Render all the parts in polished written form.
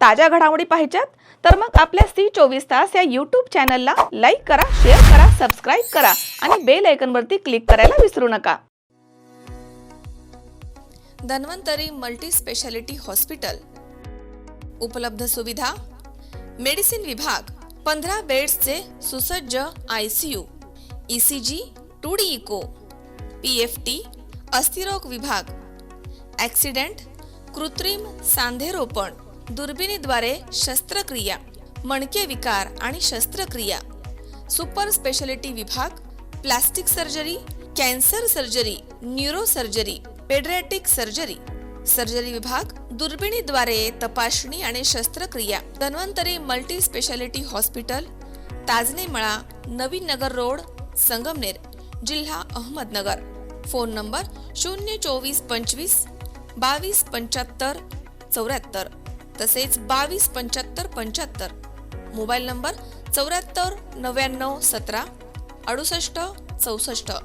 ताज्या घडामोडी पाहिजेत तर मग आपल्या C24 या YouTube चॅनलला लाईक करा, शेअर करा, सबस्क्राइब करा आणि बेल आयकॉनवरती क्लिक करायला विसरू नका. Dhanvantari multi speciality hospital. उपलब्ध सुविधा: मेडिसिन विभाग, 15 बेड्सचे सुसज्ज ICU, ECG, 2D echo, PFT, अस्थिरोग विभाग, ॲक्सिडेंट, कृत्रिम सांधेरोपण, दुर्बिणीद्वारे शस्त्रक्रिया, मणके विकार आणि शस्त्रक्रिया, सुपर स्पेशालिटी विभाग, plastic surgery, cancer surgery, neuro surgery, paediatric surgery, surgery विभाग, दुर्बिणीद्वारे तपासणी आणि शस्त्रक्रिया. Dhanvantari multi speciality hospital, Tajne मळा, नवीन नगर रोड, संगमनेर, जिल्हा अहमदनगर. फोन नंबर 02425 22 75 74 तसेच 22 75 75. Mobile number 74 99 17 68 64.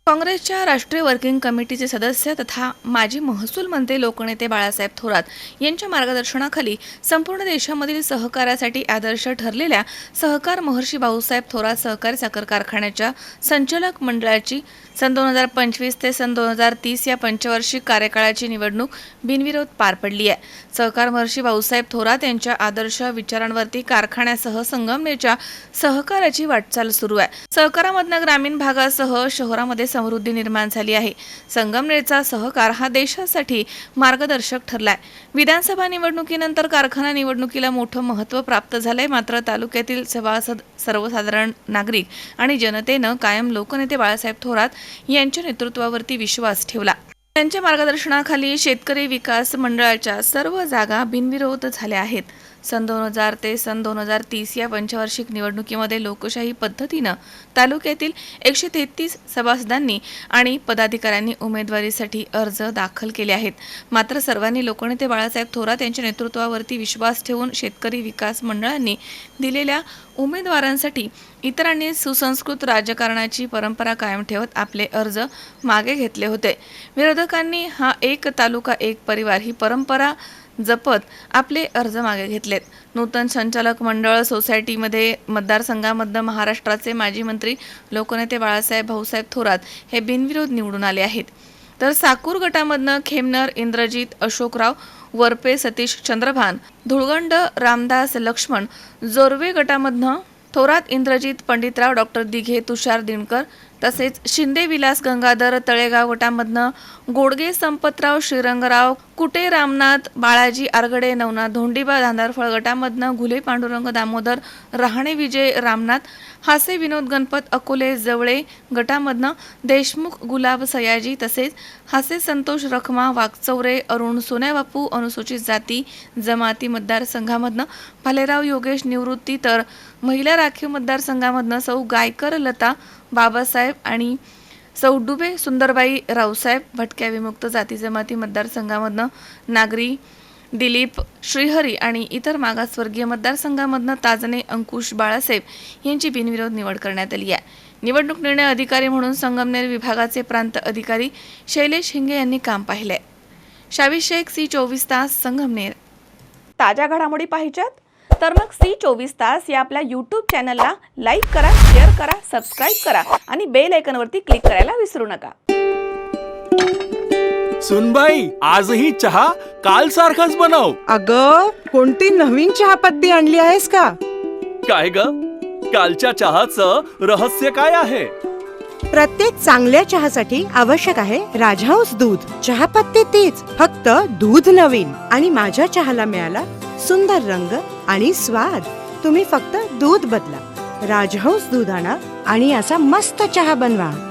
काँग्रेसच्या राष्ट्रीय वर्किंग कमिटीचे सदस्य तथा माजी महसूल मंत्री लोकनेते बाळासाहेब थोरात यांच्या मार्गदर्शनाखाली संपूर्ण देशामधील सहकार्यासाठी आदर्श ठरलेल्या सहकार महर्षी भाऊसाहेब थोरात सहकारी साखर कारखान्याच्या संचालक मंडळाची सन 2025 ते सन 2030 या पंचवार्षिक कार्यकाळाची निवडणूक बिनविरोध पार पडली आहे. सहकार महर्षी भाऊसाहेब थोरात यांच्या आदर्श विचारांवरती कारखान्यासह संगमनेरच्या सहकाराची वाटचाल सुरू आहे. सहकारामधनं ग्रामीण भागासह शहरामध्ये समृद्धी निर्माण झाली आहे. संगमनेरचा सहकार हा देशासाठी मार्गदर्शक ठरलाय. विधानसभा निवडणुकीनंतर कारखाना निवडणुकीला मोठं महत्त्व प्राप्त झालंय. मात्र तालुक्यातील सभासद, सर्वसाधारण नागरिक आणि जनतेनं कायम लोकनेते बाळासाहेब थोरात यांच्या नेतृत्वावरती विश्वास ठेवला. त्यांच्या मार्गदर्शनाखाली शेतकरी विकास मंडळाच्या सर्व जागा बिनविरोध झाल्या आहेत. सन 2000 ते सन 2030 या पंचवार्षिक निवडणुकीमध्ये लोकशाही पद्धतीनं तालुक्यातील 133 सभासदांनी आणि पदाधिकाऱ्यांनी उमेदवारीसाठी अर्ज दाखल केले आहेत. मात्र सर्वांनी लोकनेते बाळासाहेब थोरात यांच्या नेतृत्वावरती विश्वास ठेवून शेतकरी विकास मंडळांनी दिलेल्या उमेदवारांसाठी इतरांनी सुसंस्कृत राजकारणाची परंपरा कायम ठेवत आपले अर्ज मागे घेतले होते. विरोधकांनी हा एक तालुका एक परिवार ही परंपरा जपत आपले अर्ज मागे घेतलेत. नूतन संचालक मंडळ सोसायटीमध्ये मतदारसंघामधनं महाराष्ट्राचे माजी मंत्री लोकनेते बाळासाहेब भाऊसाहेब थोरात हे बिनविरोध निवडून आले आहेत. तर साकूर गटामधनं खेमनर इंद्रजित अशोकराव वरपे, सतीश चंद्रभान, धुळगंड रामदास लक्ष्मण, जोरवे गटामधनं थोरात इंद्रजित पंडितराव, डॉक्टर दिघे तुषार दिनकर, तसेच शिंदे विलास गंगाधर, तळेगाव गटामधनं गोडगे संपतराव श्रीरंगराव, कुटे रामनाथ, बाळाजी आरगडे, नवनाथ धोंडीबा, धांदारफळ गटामधनं घुले पांडुरंग दामोदर, रहाणे विजय रामनाथ, हासे विनोद गणपत, अकोले जवळे गटामधनं देशमुख गुलाब सयाजी, तसेच हासे संतोष रखमा, वागचौरे अरुण सोन्याबापू, अनुसूचित जाती जमाती मतदारसंघामधनं भालेराव योगेश निवृत्ती, तर महिला राखीव मतदारसंघामधनं सौ गायकर लता बाबासाहेब आणि सौ डुबे सुंदरबाई रावसाहेब, भटक्या विमुक्त जाती जमाती मतदारसंघामधनं नागरी दिलीप श्रीहरी आणि इतर मागासवर्गीय मतदारसंघामधनं ताजने अंकुश बाळासाहेब यांची बिनविरोध निवड करण्यात आली आहे. निवडणूक निर्णय अधिकारी म्हणून संगमनेर विभागाचे प्रांत अधिकारी शैलेश हिंगे यांनी काम पाहिले. शावी शेख, C24 संगमनेर. ताज्या घडामोडी पाहिजेत तर मग C24 या आपल्या YouTube चॅनलला लाईक करा, शेअर करा, सबस्क्राइब करा आणि बेल आयकॉनवरती क्लिक करायला विसरू नका. सुनबाई, आजही चहा काल सारखाच बनव. अगं, कोणती नवीन चहापत्ती आणली आहेस का? काय ग, कालच्या चहाचं रहस्य काय आहे? प्रत्येक चांगल्या चहासाठी आवश्यक आहे राजहंस दूध. चहापत्ती तीच, फक्त दूध नवीन. आणि माझ्या चहाला मिळाला सुंदर रंग आणि स्वाद. तुम्ही फक्त दूध बदला, राजहंस दूध आणा आणि असा मस्त चहा बनवा.